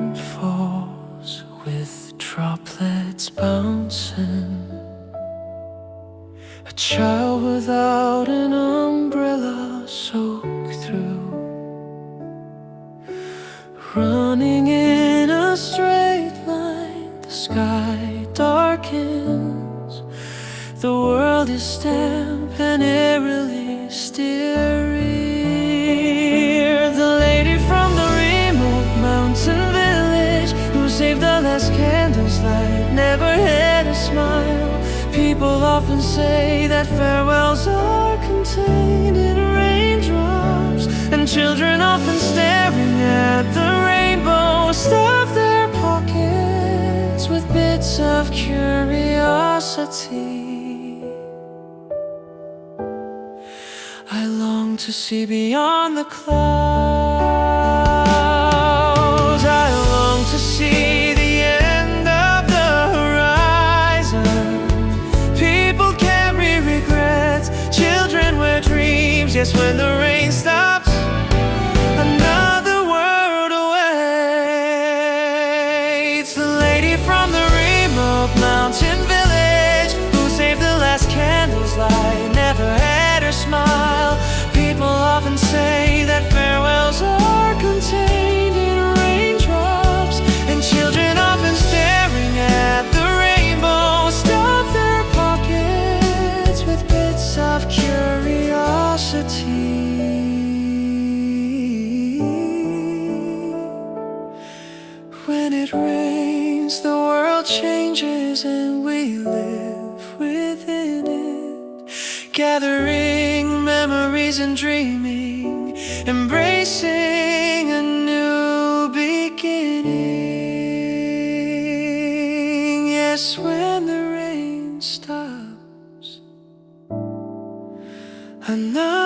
rain falls with droplets bouncing. A child without an umbrella soaked through, running in a straight line. The sky darkens, the world is damp and eerily steery. The lady from the remote mountain village who saved the last candle's light never had a smile. People often say that farewells are contained in raindrops, and children often staring at the rainbow stuff their pockets with bits of curiosity. I long to see beyond the clouds. I long to see the end of the horizon. People carry regrets, children wear dreams. Yes, when the rain stops, another world awaits. The lady from the remote mountain village who saved the last candle's light never had her smile. People often say that farewells are contained in raindrops, and children often staring at the rainbow stuff their pockets with bits of curiosity. When it rains, the world changes and we live within it, gathering memories and dreaming, embracing a new beginning. Yes, when the rain stops, another